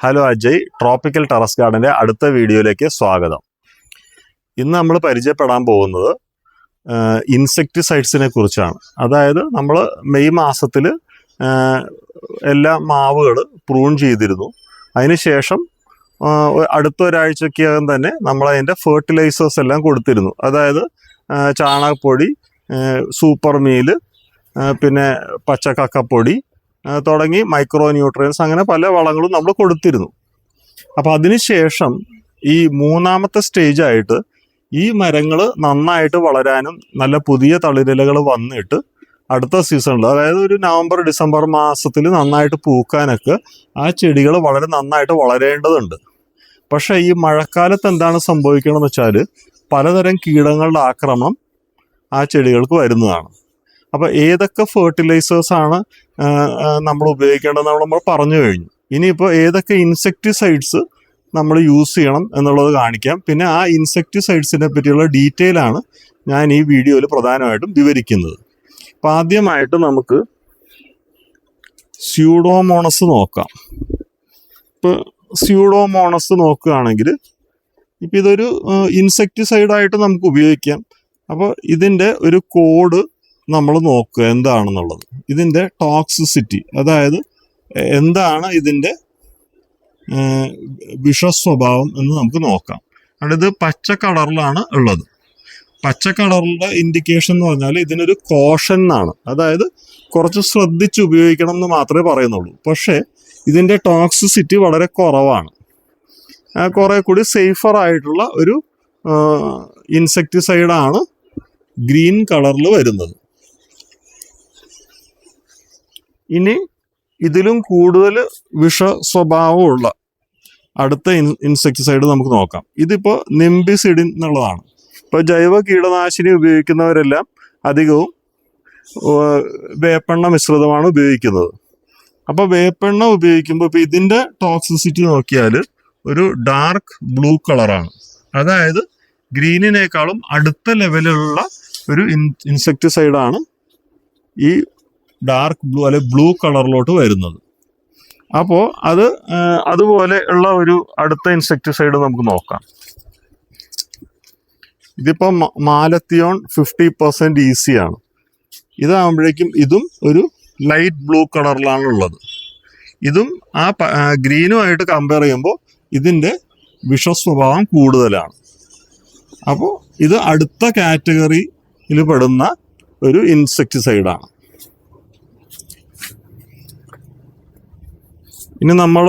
Hello Ajay, tropical terrace ഗാർഡൻ്റെ അടുത്ത വീഡിയോയിലേക്ക് സ്വാഗതം. ഇന്ന് നമ്മൾ പരിചയപ്പെടാൻ പോകുന്നത് ഇൻസെക്ടിസൈഡ്സിനെ കുറിച്ചാണ്. അതായത് നമ്മൾ മെയ് മാസത്തിൽ എല്ലാ മാവുകൾ പ്രൂൺ ചെയ്തിരുന്നു. അതിനുശേഷം അടുത്ത ഒരാഴ്ചക്കകം തന്നെ നമ്മളതിൻ്റെ ഫെർട്ടിലൈസേഴ്സ് എല്ലാം കൊടുത്തിരുന്നു. അതായത് ചാണകപ്പൊടി, സൂപ്പർ മീല്, പിന്നെ പച്ചക്കക്കപ്പൊടി തുടങ്ങി മൈക്രോ ന്യൂട്രിയൻസ്, അങ്ങനെ പല വളങ്ങളും നമ്മൾ കൊടുത്തിരുന്നു. അപ്പോൾ അതിനുശേഷം ഈ മൂന്നാമത്തെ സ്റ്റേജായിട്ട് ഈ മരങ്ങൾ നന്നായിട്ട് വളരാനും നല്ല പുതിയ തളിരിലകൾ വന്നിട്ട് അടുത്ത സീസണിൽ, അതായത് ഒരു നവംബർ ഡിസംബർ മാസത്തിൽ നന്നായിട്ട് പൂക്കാനൊക്കെ ആ ചെടികൾ വളരെ നന്നായിട്ട് വളരേണ്ടതുണ്ട്. പക്ഷേ ഈ മഴക്കാലത്ത് എന്താണ് സംഭവിക്കണമെന്ന് വെച്ചാൽ പലതരം കീടങ്ങളുടെ ആക്രമണം ആ ചെടികൾക്ക് വരുന്നതാണ്. അപ്പോൾ ഏതൊക്കെ ഫെർട്ടിലൈസേഴ്സാണ് നമ്മൾ ഉപയോഗിക്കേണ്ടതെന്ന് നമ്മൾ പറഞ്ഞു കഴിഞ്ഞു. ഇനിയിപ്പോൾ ഏതൊക്കെ ഇൻസെക്ടിസൈഡ്സ് നമ്മൾ യൂസ് ചെയ്യണം എന്നുള്ളത് കാണിക്കാം. പിന്നെ ആ ഇൻസെക്ടിസൈഡ്സിനെ പറ്റിയുള്ള ഡീറ്റെയിൽ ആണ് ഞാൻ ഈ വീഡിയോയിൽ പ്രധാനമായിട്ടും വിവരിക്കുന്നത്. അപ്പോൾ ആദ്യമായിട്ട് നമുക്ക് സ്യൂഡോമോണസ് നോക്കാം. ഇപ്പോൾ സ്യൂഡോമോണസ് നോക്കുകയാണെങ്കിൽ ഇപ്പം ഇതൊരു ഇൻസെക്ടിസൈഡായിട്ട് നമുക്ക് ഉപയോഗിക്കാം. അപ്പോൾ ഇതിൻ്റെ ഒരു കോഡ് നമ്മൾ നോക്കുക എന്താണെന്നുള്ളത്, ഇതിൻ്റെ ടോക്സിസിറ്റി, അതായത് എന്താണ് ഇതിൻ്റെ വിഷസ്വഭാവം എന്ന് നമുക്ക് നോക്കാം. അവിടെ ഇത് പച്ച കളറിലാണ് ഉള്ളത്. പച്ച കളറിൻ്റെ ഇൻഡിക്കേഷൻ എന്ന് പറഞ്ഞാൽ ഇതിനൊരു കോഷൻ എന്നാണ്, അതായത് കുറച്ച് ശ്രദ്ധിച്ച് ഉപയോഗിക്കണം എന്ന് മാത്രമേ പറയുന്നുള്ളൂ. പക്ഷേ ഇതിൻ്റെ ടോക്സിസിറ്റി വളരെ കുറവാണ്. കുറേ കൂടി സേഫർ ആയിട്ടുള്ള ഒരു ഇൻസെക്ടിസൈഡാണ് ഗ്രീൻ കളറിൽ വരുന്നത്. ഇനി ഇതിലും കൂടുതൽ വിഷ സ്വഭാവമുള്ള അടുത്ത ഇൻസെക്ടിസൈഡ് നമുക്ക് നോക്കാം. ഇതിപ്പോൾ നിംബിസിഡിൻ എന്നുള്ളതാണ്. ഇപ്പോൾ ജൈവ കീടനാശിനി ഉപയോഗിക്കുന്നവരെല്ലാം അധികവും വേപ്പെണ്ണ മിശ്രിതമാണ് ഉപയോഗിക്കുന്നത്. അപ്പോൾ വേപ്പെണ്ണ ഉപയോഗിക്കുമ്പോൾ ഇപ്പോൾ ഇതിൻ്റെ ടോക്സിസിറ്റി നോക്കിയാൽ ഒരു ഡാർക്ക് ബ്ലൂ കളറാണ്. അതായത് ഗ്രീനിനേക്കാളും അടുത്ത ലെവലിലുള്ള ഒരു ഇൻസെക്ടിസൈഡാണ് ഈ ഡാർക്ക് ബ്ലൂ അല്ലെ ബ്ലൂ കളറിലോട്ട് വരുന്നത്. അപ്പോൾ അതുപോലെ ഉള്ള ഒരു അടുത്ത ഇൻസെക്ടിസൈഡ് നമുക്ക് നോക്കാം. ഇതിപ്പോൾ മാലത്തിയോൺ 50% ഈസിയാണ്. ഇതാകുമ്പോഴേക്കും ഇതും ഒരു ലൈറ്റ് ബ്ലൂ കളറിലാണ് ഉള്ളത്. ഇതും ആ ഗ്രീനുമായിട്ട് കമ്പയർ ചെയ്യുമ്പോൾ ഇതിൻ്റെ വിഷസ്വഭാവം കൂടുതലാണ്. അപ്പോൾ ഇത് അടുത്ത കാറ്റഗറിയിൽ പെടുന്ന ഒരു ഇൻസെക്ടിസൈഡാണ്. ഇനി നമ്മൾ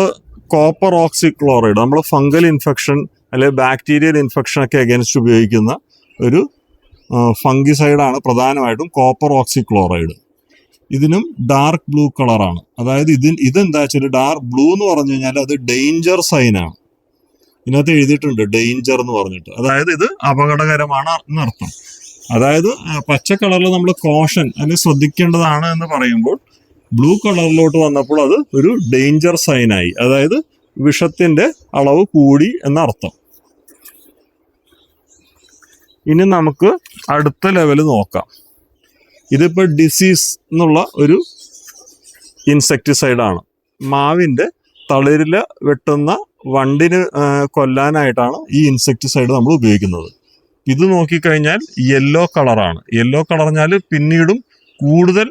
കോപ്പർ ഓക്സിക്ലോറൈഡ്, നമ്മൾ ഫംഗൽ ഇൻഫെക്ഷൻ അല്ലെങ്കിൽ ബാക്ടീരിയൽ ഇൻഫെക്ഷനൊക്കെ അഗൈൻസ്റ്റ് ഉപയോഗിക്കുന്ന ഒരു ഫംഗിസൈഡാണ് പ്രധാനമായിട്ടും കോപ്പർ ഓക്സിക്ലോറൈഡ്. ഇതിനും ഡാർക്ക് ബ്ലൂ കളറാണ്. അതായത് ഇതെന്താ വെച്ചാൽ ഡാർക്ക് ബ്ലൂ എന്ന് പറഞ്ഞു കഴിഞ്ഞാൽ അത് ഡേഞ്ചർ സൈനാണ്. ഇതിനകത്ത് എഴുതിയിട്ടുണ്ട് ഡേഞ്ചർ എന്ന് പറഞ്ഞിട്ട്, അതായത് ഇത് അപകടകരമാണ് എന്നർത്ഥം. അതായത് പച്ച കളറിൽ നമ്മൾ കോഷൻ അല്ലെങ്കിൽ ശ്രദ്ധിക്കേണ്ടതാണ് എന്ന് പറയുമ്പോൾ ബ്ലൂ കളറിലോട്ട് വന്നപ്പോൾ അത് ഒരു ഡേഞ്ചർ സൈനായി, അതായത് വിഷത്തിൻ്റെ അളവ് കൂടി എന്നർത്ഥം. ഇനി നമുക്ക് അടുത്ത ലെവല് നോക്കാം. ഇതിപ്പോൾ ഡിസീസ് എന്നുള്ള ഒരു ഇൻസെക്ടിസൈഡാണ്. മാവിൻ്റെ തളിരില വെട്ടുന്ന വണ്ടിന് കൊല്ലാനായിട്ടാണ് ഈ ഇൻസെക്ടിസൈഡ് നമ്മൾ ഉപയോഗിക്കുന്നത്. ഇത് നോക്കിക്കഴിഞ്ഞാൽ യെല്ലോ കളറാണ്. യെല്ലോ കളർ പറഞ്ഞാൽ പിന്നീടും കൂടുതൽ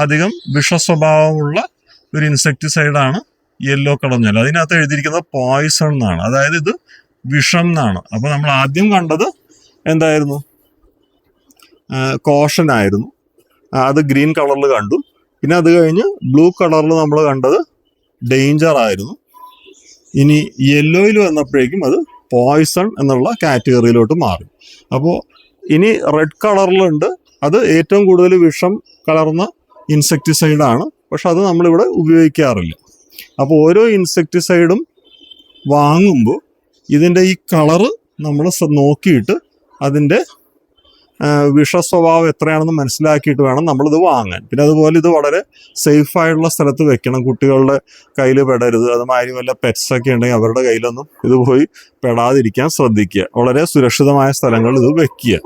അധികം വിഷസ്വഭാവമുള്ള ഒരു ഇൻസെക്ടിസൈഡാണ് യെല്ലോ കളർ പറഞ്ഞാൽ. അതിനകത്ത് എഴുതിയിരിക്കുന്നത് പോയിസൺ എന്നാണ്, അതായത് ഇത് വിഷം എന്നാണ്. അപ്പോൾ നമ്മൾ ആദ്യം കണ്ടത് എന്തായിരുന്നു? കോഷൻ ആയിരുന്നു. അത് ഗ്രീൻ കളറിൽ കണ്ടു. പിന്നെ അത് കഴിഞ്ഞ് ബ്ലൂ കളറിൽ നമ്മൾ കണ്ടത് ഡേഞ്ചർ ആയിരുന്നു. ഇനി യെല്ലോയിൽ വന്നപ്പോഴേക്കും അത് പോയിസൺ എന്നുള്ള കാറ്റഗറിയിലോട്ട് മാറി. അപ്പോൾ ഇനി റെഡ് കളറിലുണ്ട്. അത് ഏറ്റവും കൂടുതൽ വിഷം കലർന്ന ഇൻസെക്ടിസൈഡാണ്. പക്ഷെ അത് നമ്മളിവിടെ ഉപയോഗിക്കാറില്ല. അപ്പോൾ ഓരോ ഇൻസെക്ടിസൈഡും വാങ്ങുമ്പോൾ ഇതിൻ്റെ ഈ കളറ് നമ്മൾ നോക്കിയിട്ട് അതിൻ്റെ വിഷസ്വഭാവം എത്രയാണെന്ന് മനസ്സിലാക്കിയിട്ട് വേണം നമ്മളിത് വാങ്ങാൻ. പിന്നെ അതുപോലെ ഇത് വളരെ സേഫായിട്ടുള്ള സ്ഥലത്ത് വെക്കണം. കുട്ടികളുടെ കയ്യിൽ പെടരുത്. അതുമാതിരി വല്ല പെറ്റ്സൊക്കെ ഉണ്ടെങ്കിൽ അവരുടെ കയ്യിലൊന്നും ഇത് പോയി പെടാതിരിക്കാൻ ശ്രദ്ധിക്കുക. വളരെ സുരക്ഷിതമായ സ്ഥലങ്ങളിൽ ഇത് വെക്കുക.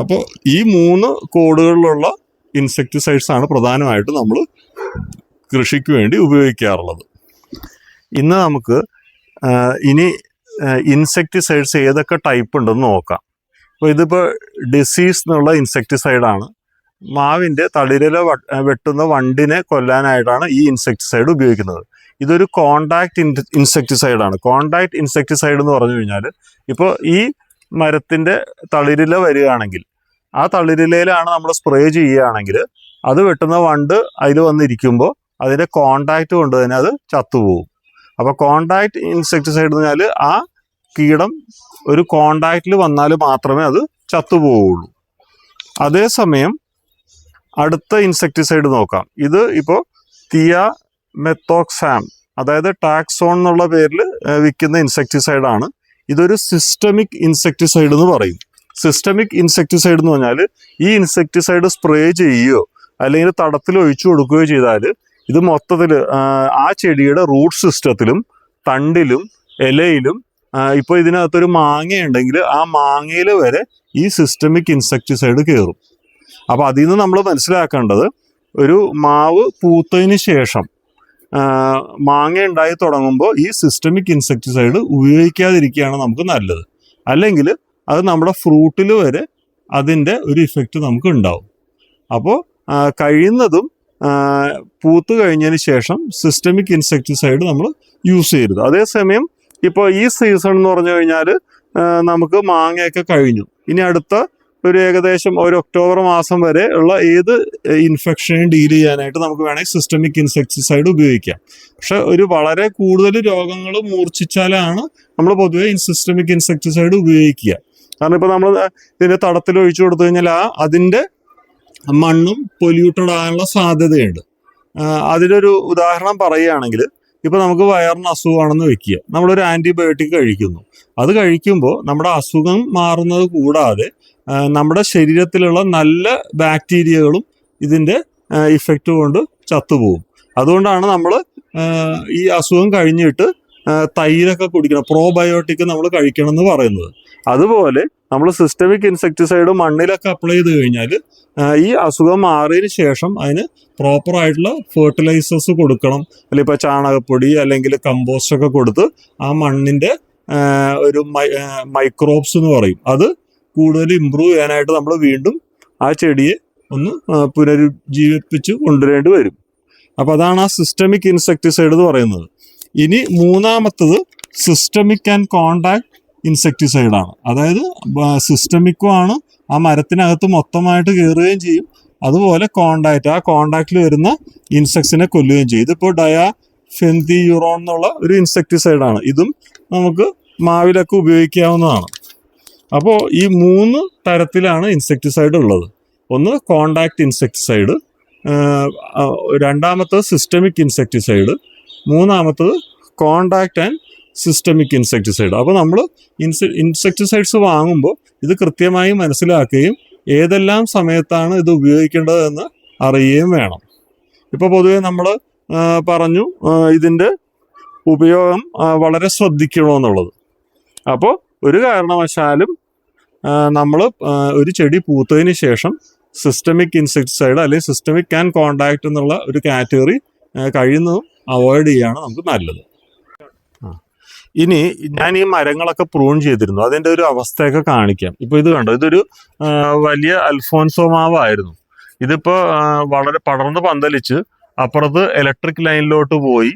അപ്പോൾ ഈ 3 കോഡുകളിലുള്ള ഇൻസെക്ടിസൈഡ്സ് ആണ് പ്രധാനമായിട്ട് നമ്മൾ കൃഷിക്ക് വേണ്ടി ഉപയോഗിക്കാറുള്ളത്. ഇന്ന് നമുക്ക് ഇനി ഇൻസെക്ടിസൈഡ്സ് ഏതൊക്കെ ടൈപ്പ് ഉണ്ടെന്ന് നോക്കാം. അപ്പോൾ ഇതിപ്പോൾ ഡിസീസ് എന്നുള്ള ഇൻസെക്ടിസൈഡാണ്. മാവിൻ്റെ തളിരില വെട്ടുന്ന വണ്ടിനെ കൊല്ലാനായിട്ടാണ് ഈ ഇൻസെക്ടിസൈഡ് ഉപയോഗിക്കുന്നത്. ഇതൊരു കോണ്ടാക്ട് ഇൻസെക്ടിസൈഡാണ്. കോണ്ടാക്ട് ഇൻസെക്ടിസൈഡ് എന്ന് പറഞ്ഞു കഴിഞ്ഞാൽ ഇപ്പോൾ ഈ മരത്തിൻ്റെ തളിരില വരികയാണെങ്കിൽ ആ തളിരിലയിലാണ് നമ്മൾ സ്പ്രേ ചെയ്യുകയാണെങ്കിൽ അത് വെട്ടുന്ന വണ്ട് അതിൽ വന്നിരിക്കുമ്പോൾ അതിൻ്റെ കോണ്ടാക്ട് കൊണ്ട് തന്നെ അത് ചത്തുപോകും. അപ്പോൾ കോണ്ടാക്ട് ഇൻസെക്ടിസൈഡ് എന്ന് പറഞ്ഞാൽ ആ കീടം ഒരു കോണ്ടാക്റ്റിൽ വന്നാൽ മാത്രമേ അത് ചത്തുപോവുള്ളൂ. അതേസമയം അടുത്ത ഇൻസെക്ടിസൈഡ് നോക്കാം. ഇത് ഇപ്പോൾ തിയാമെത്തോക്സാം, അതായത് ടാക്സോൺ എന്നുള്ള പേരിൽ വിൽക്കുന്ന ഇൻസെക്ടിസൈഡാണ്. ഇതൊരു സിസ്റ്റമിക് ഇൻസെക്ടിസൈഡ് എന്ന് പറയും. സിസ്റ്റമിക് ഇൻസെക്ടിസൈഡ് എന്ന് പറഞ്ഞാൽ ഈ ഇൻസെക്ടിസൈഡ് സ്പ്രേ ചെയ്യുകയോ അല്ലെങ്കിൽ തടത്തിൽ ഒഴിച്ചു കൊടുക്കുകയോ ചെയ്താൽ ഇത് മൊത്തത്തിൽ ആ ചെടിയുടെ റൂട്ട് സിസ്റ്റത്തിലും തണ്ടിലും ഇലയിലും ഇപ്പോൾ ഇതിനകത്തൊരു മാങ്ങയുണ്ടെങ്കിൽ ആ മാങ്ങയിൽ വരെ ഈ സിസ്റ്റമിക് ഇൻസെക്ടിസൈഡ് കയറും. അപ്പോൾ അതിൽ നിന്ന് നമ്മൾ മനസ്സിലാക്കേണ്ടത് ഒരു മാവ് പൂത്തതിന് ശേഷം മാങ്ങ ഉണ്ടായി തുടങ്ങുമ്പോൾ ഈ സിസ്റ്റമിക് ഇൻസെക്ടിസൈഡ് ഉപയോഗിക്കാതിരിക്കുകയാണ് നമുക്ക് നല്ലത്. അല്ലെങ്കിൽ അത് നമ്മുടെ ഫ്രൂട്ടിൽ വരെ അതിൻ്റെ ഒരു ഇഫക്റ്റ് നമുക്ക് ഉണ്ടാവും. അപ്പോൾ കഴിയുന്നതും പൂത്ത് കഴിഞ്ഞതിന് ശേഷം സിസ്റ്റമിക് ഇൻസെക്ടിസൈഡ് നമ്മൾ യൂസ് ചെയ്യരുത്. അതേസമയം ഇപ്പോൾ ഈ സീസൺ എന്ന് പറഞ്ഞു കഴിഞ്ഞാൽ നമുക്ക് മാങ്ങയൊക്കെ കഴിഞ്ഞു. ഇനി അടുത്ത ഒരു ഏകദേശം ഒരു ഒക്ടോബർ മാസം വരെ ഉള്ള ഏത് ഇൻഫെക്ഷനും ഡീൽ ചെയ്യാനായിട്ട് നമുക്ക് വേണമെങ്കിൽ സിസ്റ്റമിക് ഇൻസെക്ടിസൈഡ് ഉപയോഗിക്കാം. പക്ഷെ ഒരു വളരെ കൂടുതൽ രോഗങ്ങൾ മൂർച്ഛിച്ചാലാണ് നമ്മൾ പൊതുവെ സിസ്റ്റമിക് ഇൻസെക്ടിസൈഡ് ഉപയോഗിക്കുക. കാരണം ഇപ്പോൾ നമ്മൾ ഇതിൻ്റെ തടത്തിൽ ഒഴിച്ചു കൊടുത്തു കഴിഞ്ഞാൽ അതിൻ്റെ മണ്ണും പൊല്യൂട്ടഡ് ആകാനുള്ള സാധ്യതയുണ്ട്. അതിലൊരു ഉദാഹരണം പറയുകയാണെങ്കിൽ ഇപ്പോൾ നമുക്ക് വയറിന് അസുഖമാണെന്ന് വെക്കുക, നമ്മളൊരു ആൻറ്റിബയോട്ടിക് കഴിക്കുന്നു. അത് കഴിക്കുമ്പോൾ നമ്മുടെ അസുഖം മാറുന്നത് കൂടാതെ നമ്മുടെ ശരീരത്തിലുള്ള നല്ല ബാക്ടീരിയകളും ഇതിൻ്റെ ഇഫക്റ്റ് കൊണ്ട് ചത്തുപോകും. അതുകൊണ്ടാണ് നമ്മൾ ഈ അസുഖം കഴിഞ്ഞിട്ട് തൈരൊക്കെ കുടിക്കണം, പ്രോബയോട്ടിക് നമ്മൾ കഴിക്കണം എന്ന് പറയുന്നത്. അതുപോലെ നമ്മൾ സിസ്റ്റമിക് ഇൻസെക്ടിസൈഡ് മണ്ണിലൊക്കെ അപ്ലൈ ചെയ്ത് കഴിഞ്ഞാൽ ഈ അസുഖം മാറിയതിന് ശേഷം അതിന് പ്രോപ്പറായിട്ടുള്ള ഫെർട്ടിലൈസേഴ്സ് കൊടുക്കണം. അല്ലെങ്കിൽ ഇപ്പോൾ ചാണകപ്പൊടി അല്ലെങ്കിൽ കമ്പോസ്റ്റ് ഒക്കെ കൊടുത്ത് ആ മണ്ണിൻ്റെ ഒരു മൈക്രോബ്സ് എന്ന് പറയും അത് കൂടുതൽ ഇമ്പ്രൂവ് ചെയ്യാനായിട്ട് നമ്മൾ വീണ്ടും ആ ചെടിയെ ഒന്ന് പുനരുജ്ജീവിപ്പിച്ച് കൊണ്ടുവരേണ്ടി വരും. അപ്പോൾ അതാണ് ആ സിസ്റ്റമിക് ഇൻസെക്ടിസൈഡ് എന്ന് പറയുന്നത്. ഇനി മൂന്നാമത്തത് സിസ്റ്റമിക് ആൻഡ് കോണ്ടാക്ട് ഇൻസെക്ടിസൈഡാണ്. അതായത് സിസ്റ്റമിക്കും ആണ്, ആ മരത്തിനകത്ത് മൊത്തമായിട്ട് കയറുകയും ചെയ്യും, അതുപോലെ കോണ്ടാക്ട് ആ കോണ്ടാക്റ്റിൽ വരുന്ന ഇൻസെക്ട്സിനെ കൊല്ലുകയും ചെയ്യും. ഇതിപ്പോൾ ഡയാഫെന്തിയൂറോൺ എന്നുള്ള ഒരു ഇൻസെക്ടിസൈഡാണ്. ഇതും നമുക്ക് മാവിലൊക്കെ ഉപയോഗിക്കാവുന്നതാണ്. അപ്പോൾ ഈ 3 തരത്തിലാണ് ഇൻസെക്ടിസൈഡ് ഉള്ളത്. ഒന്ന് കോണ്ടാക്ട് ഇൻസെക്ടിസൈഡ്, രണ്ടാമത്തത് സിസ്റ്റമിക് ഇൻസെക്ടിസൈഡ്, മൂന്നാമത്തത് കോണ്ടാക്ട് ആൻഡ് സിസ്റ്റമിക് ഇൻസെക്ടിസൈഡ്. അപ്പോൾ നമ്മൾ ഇൻസെക്ടിസൈഡ്സ് വാങ്ങുമ്പോൾ ഇത് കൃത്യമായി മനസ്സിലാക്കുകയും ഏതെല്ലാം സമയത്താണ് ഇത് ഉപയോഗിക്കേണ്ടതെന്ന് അറിയുകയും വേണം. ഇപ്പോൾ പൊതുവെ നമ്മൾ പറഞ്ഞു ഇതിൻ്റെ ഉപയോഗം വളരെ ശ്രദ്ധിക്കണമെന്നുള്ളത്. അപ്പോൾ ഒരു കാരണവശാലും നമ്മൾ ഒരു ചെടി പൂത്തതിന് ശേഷം സിസ്റ്റമിക് ഇൻസെക്ടിസൈഡ് അല്ലെങ്കിൽ സിസ്റ്റമിക് ആൻഡ് കോണ്ടാക്ട് എന്നുള്ള ഒരു കാറ്റഗറി കഴിയുന്നതും അവോയ്ഡ് ചെയ്യുകയാണ് നമുക്ക് നല്ലത്. ഇനി ഞാൻ ഈ മരങ്ങളൊക്കെ പ്രൂൺ ചെയ്തിരുന്നു, അതിൻ്റെ ഒരു അവസ്ഥയൊക്കെ കാണിക്കാം. ഇപ്പോൾ ഇത് കണ്ടോ, ഇതൊരു വലിയ അൽഫോൻസോ മാവായിരുന്നു. ഇതിപ്പോൾ വളരെ പടർന്ന് പന്തലിച്ച് അപ്പുറത്ത് ഇലക്ട്രിക് ലൈനിലോട്ട് പോയി,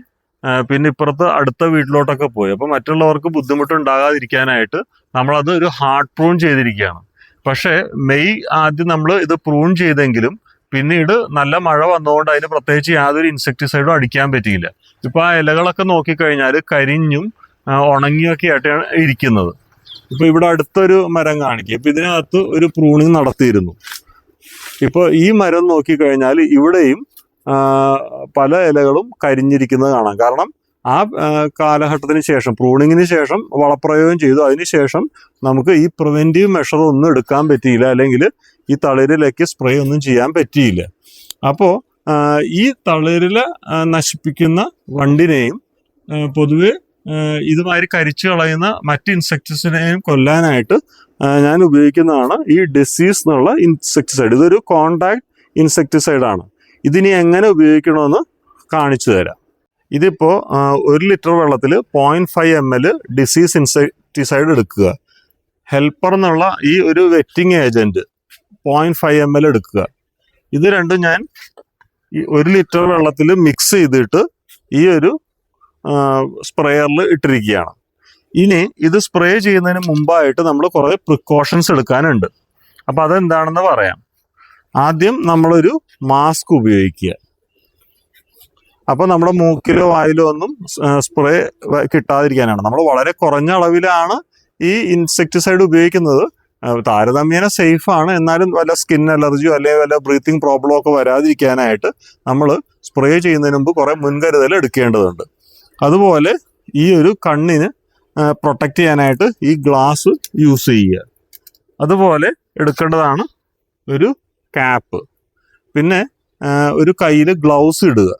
പിന്നെ ഇപ്പുറത്ത് അടുത്ത വീട്ടിലോട്ടൊക്കെ പോയി. അപ്പോൾ മറ്റുള്ളവർക്ക് ബുദ്ധിമുട്ടുണ്ടാകാതിരിക്കാനായിട്ട് നമ്മളത് ഒരു ഹാർഡ് പ്രൂൺ ചെയ്തിരിക്കുകയാണ്. പക്ഷേ മെയ് ആദ്യം നമ്മൾ ഇത് പ്രൂൺ ചെയ്തെങ്കിലും പിന്നീട് നല്ല മഴ വന്നതുകൊണ്ട് അതിന് പ്രത്യേകിച്ച് യാതൊരു ഇൻസെക്ടിസൈഡും അടിക്കാൻ പറ്റിയില്ല. ഇപ്പോൾ ആ ഇലകളൊക്കെ നോക്കിക്കഴിഞ്ഞാൽ കരിഞ്ഞും ഉണങ്ങിയൊക്കെ ആയിട്ടാണ് ഇരിക്കുന്നത്. ഇപ്പോൾ ഇവിടെ അടുത്തൊരു മരം കാണിക്കുക. ഇപ്പോൾ ഇതിനകത്ത് ഒരു പ്രൂണിങ് നടത്തിയിരുന്നു. ഇപ്പോൾ ഈ മരം നോക്കിക്കഴിഞ്ഞാൽ ഇവിടെയും പല ഇലകളും കരിഞ്ഞിരിക്കുന്നത് കാണാം. കാരണം ആ കാലഘട്ടത്തിന് ശേഷം പ്രൂണിങ്ങിന് ശേഷം വളപ്രയോഗം ചെയ്തു, അതിനുശേഷം നമുക്ക് ഈ പ്രിവെൻറ്റീവ് മെഷർ ഒന്നും എടുക്കാൻ പറ്റിയില്ല, അല്ലെങ്കിൽ ഈ തളിരിലേക്ക് സ്പ്രേ ഒന്നും ചെയ്യാൻ പറ്റിയില്ല. അപ്പോൾ ഈ തളിരില നശിപ്പിക്കുന്ന വണ്ടിനെയും പൊതുവെ ഇതുമാതിരി കരിച്ചു കളയുന്ന മറ്റ് ഇൻസെക്ട്സിനെയും കൊല്ലാനായിട്ട് ഞാൻ ഉപയോഗിക്കുന്നതാണ് ഈ ഡിസീസ് എന്നുള്ള ഇൻസെക്ടിസൈഡ്. ഇതൊരു കോണ്ടാക്ട് ഇൻസെക്ടിസൈഡാണ്. ഇതിനി എങ്ങനെ ഉപയോഗിക്കണമെന്ന് കാണിച്ചു തരാം. ഇതിപ്പോൾ 1 ലിറ്റർ വെള്ളത്തിൽ 0.5 ml ഡിസീസ് ഇൻസെക്ടിസൈഡ് എടുക്കുക. ഹെൽപ്പർ എന്നുള്ള ഈ ഒരു വെറ്റിംഗ് ഏജന്റ് 0.5 ml എടുക്കുക. ഇത് രണ്ടും ഞാൻ ഈ 1 ലിറ്റർ വെള്ളത്തിൽ മിക്സ് ചെയ്തിട്ട് ഈ ഒരു സ്പ്രേയറിൽ ഇട്ടിരിക്കുകയാണ്. ഇനി ഇത് സ്പ്രേ ചെയ്യുന്നതിന് മുമ്പായിട്ട് നമ്മൾ കുറേ പ്രിക്കോഷൻസ് എടുക്കാനുണ്ട്. അപ്പം അതെന്താണെന്ന് പറയാം. ആദ്യം നമ്മളൊരു മാസ്ക് ഉപയോഗിക്കുക. അപ്പോൾ നമ്മുടെ മൂക്കിലോ വായിലോ ഒന്നും സ്പ്രേ കിട്ടാതിരിക്കാനാണ്. നമ്മൾ വളരെ കുറഞ്ഞ അളവിലാണ് ഈ ഇൻസെക്ടിസൈഡ് ഉപയോഗിക്കുന്നത്. താരതമ്യേന സേഫാണ്. എന്നാലും വല്ല സ്കിൻ അലർജിയോ അല്ലെങ്കിൽ വല്ല ബ്രീത്തിങ് പ്രോബ്ലമോ ഒക്കെ വരാതിരിക്കാനായിട്ട് നമ്മൾ സ്പ്രേ ചെയ്യുന്നതിന് മുമ്പ് കുറേ മുൻകരുതൽ എടുക്കേണ്ടതുണ്ട്. അതുപോലെ ഈ ഒരു കണ്ണിന് പ്രൊട്ടക്റ്റ് ചെയ്യാനായിട്ട് ഈ ഗ്ലാസ് യൂസ് ചെയ്യുക. അതുപോലെ എടുക്കേണ്ടതാണ് ഒരു ക്യാപ്പ്. പിന്നെ ഒരു കയ്യിൽ ഗ്ലൗസ് ഇടുക.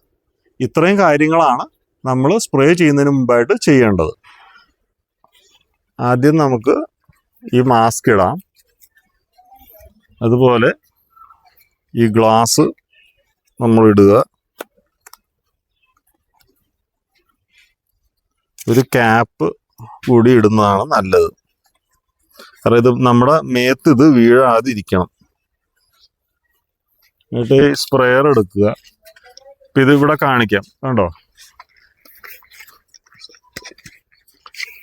ഇത്രയും കാര്യങ്ങളാണ് നമ്മൾ സ്പ്രേ ചെയ്യുന്നതിന് മുമ്പായിട്ട് ചെയ്യേണ്ടത്. ആദ്യം നമുക്ക് ഈ മാസ്ക് ഇടാം. അതുപോലെ ഈ ഗ്ലാസ് നമ്മൾ ഇടുക. ഒരു ക്യാപ്പ് കൂടി ഇടുന്നതാണ് നല്ലത്. കാരണം ഇത് നമ്മുടെ മേത്ത് ഇത് വീഴാതിരിക്കണം. എന്നിട്ട് ഈ സ്പ്രേയർ എടുക്കുക. ഇപ്പം ഇതിവിടെ കാണിക്കാം, കണ്ടോ?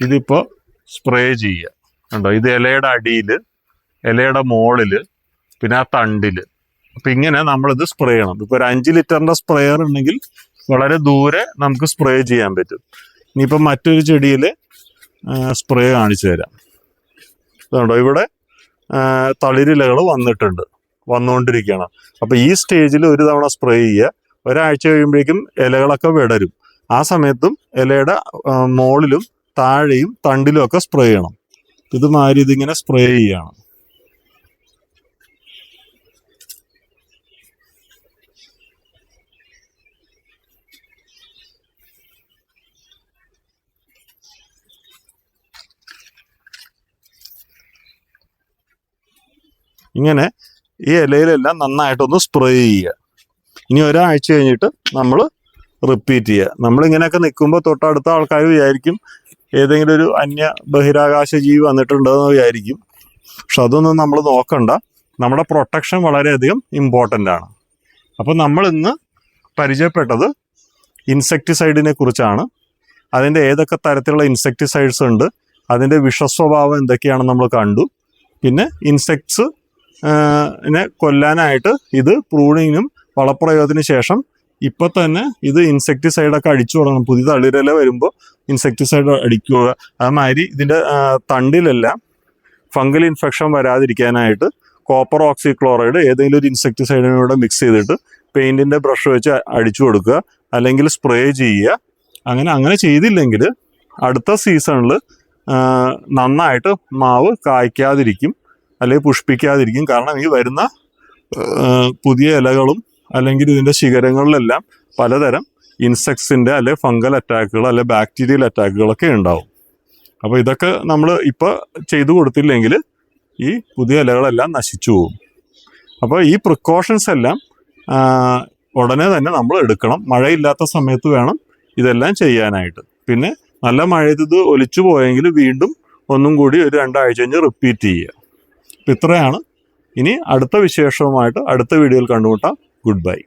ഇതിപ്പോൾ സ്പ്രേ ചെയ്യുക, കണ്ടോ? ഇത് ഇലയുടെ അടിയിൽ, ഇലയുടെ മുകളിൽ, പിന്നെ ആ തണ്ടിൽ. അപ്പം ഇങ്ങനെ നമ്മളിത് സ്പ്രേ ചെയ്യണം. ഇപ്പോൾ ഒരു 5 ലിറ്ററിൻ്റെ സ്പ്രേയർ ഉണ്ടെങ്കിൽ വളരെ ദൂരെ നമുക്ക് സ്പ്രേ ചെയ്യാൻ പറ്റും. ഇനിയിപ്പം മറ്റൊരു ചെടിയിൽ സ്പ്രേ കാണിച്ചു തരാം. ഇതുണ്ടോ, ഇവിടെ തളിരിലകൾ വന്നുകൊണ്ടിരിക്കുകയാണ്. അപ്പോൾ ഈ സ്റ്റേജിൽ ഒരു തവണ സ്പ്രേ ചെയ്യുക. ഒരാഴ്ച കഴിയുമ്പോഴേക്കും ഇലകളൊക്കെ വിടരും. ആ സമയത്തും ഇലയുടെ മുകളിലും താഴെയും തണ്ടിലും ഒക്കെ സ്പ്രേ ചെയ്യണം. ഇതുമാതിരി ഇതിങ്ങനെ സ്പ്രേ ചെയ്യണം. ഇങ്ങനെ ഈ ഇലയിലെല്ലാം നന്നായിട്ടൊന്ന് സ്പ്രേ ചെയ്യുക. ഇനി ഒരാഴ്ച കഴിഞ്ഞിട്ട് നമ്മൾ റിപ്പീറ്റ് ചെയ്യുക. നമ്മളിങ്ങനെയൊക്കെ നിൽക്കുമ്പോൾ തൊട്ടടുത്ത ആൾക്കാർ വിചാരിക്കും ഏതെങ്കിലും ഒരു അന്യ ബഹിരാകാശ ജീവി വന്നിട്ടുണ്ടെന്ന് വിചാരിക്കും. പക്ഷെ അതൊന്നും നമ്മൾ നോക്കണ്ട. നമ്മുടെ പ്രൊട്ടക്ഷൻ വളരെയധികം ഇമ്പോർട്ടൻ്റ് ആണ്. അപ്പോൾ നമ്മൾ ഇന്ന് പരിചയപ്പെട്ടത് ഇൻസെക്ടിസൈഡിനെ കുറിച്ചാണ്. അതിൻ്റെ ഏതൊക്കെ തരത്തിലുള്ള ഇൻസെക്ടിസൈഡ്സ് ഉണ്ട്, അതിൻ്റെ വിഷസ്വഭാവം എന്തൊക്കെയാണെന്ന് നമ്മൾ കണ്ടു. പിന്നെ ഇൻസെക്ട്സിനെ കൊല്ലാനായിട്ട് ഇത് പ്രൂണിങ്ങിനും വളപ്രയോഗത്തിന് ശേഷം ഇപ്പം തന്നെ ഇത് ഇൻസെക്ടിസൈഡൊക്കെ അടിച്ചു തുടങ്ങണം. പുതിയ തളിരില വരുമ്പോൾ ഇൻസെക്ടിസൈഡ് അടിക്കുക. അതുമാതിരി ഇതിൻ്റെ തണ്ടിലെല്ലാം ഫംഗൽ ഇൻഫെക്ഷൻ വരാതിരിക്കാനായിട്ട് കോപ്പർ ഓക്സിക്ലോറൈഡ് ഏതെങ്കിലും ഒരു ഇൻസെക്ടിസൈഡിനൂടെ മിക്സ് ചെയ്തിട്ട് പെയിൻറ്റിൻ്റെ ബ്രഷ് വെച്ച് അടിച്ചു കൊടുക്കുക, അല്ലെങ്കിൽ സ്പ്രേ ചെയ്യുക. അങ്ങനെ ചെയ്തില്ലെങ്കിൽ അടുത്ത സീസണിൽ നന്നായിട്ട് മാവ് കായ്ക്കാതിരിക്കും, അല്ലെങ്കിൽ പുഷ്പിക്കാതിരിക്കും. കാരണം ഈ വരുന്ന പുതിയ ഇലകളും അല്ലെങ്കിൽ ഇതിൻ്റെ ശിഖരങ്ങളിലെല്ലാം പലതരം ഇൻസെക്ട്സിൻ്റെ അല്ലെ ഫംഗൽ അറ്റാക്കുകൾ അല്ലെ ബാക്ടീരിയൽ അറ്റാക്കുകളൊക്കെ ഉണ്ടാവും. അപ്പോൾ ഇതൊക്കെ നമ്മൾ ഇപ്പോൾ ചെയ്തു കൊടുത്തില്ലെങ്കിൽ ഈ പുതിയ ഇലകളെല്ലാം നശിച്ചു പോകും. അപ്പോൾ ഈ പ്രിക്കോഷൻസ് എല്ലാം ഉടനെ തന്നെ നമ്മൾ എടുക്കണം. മഴയില്ലാത്ത സമയത്ത് വേണം ഇതെല്ലാം ചെയ്യാനായിട്ട്. പിന്നെ നല്ല മഴയത്ത് ഇത് ഒലിച്ചു പോയെങ്കിൽ വീണ്ടും ഒന്നും കൂടി ഒരു 2 ആഴ്ച കഴിഞ്ഞ് റിപ്പീറ്റ് ചെയ്യുക. അപ്പം ഇത്രയാണ്. ഇനി അടുത്ത വിശേഷവുമായിട്ട് അടുത്ത വീഡിയോയിൽ കണ്ടുമുട്ടാം. Good bye.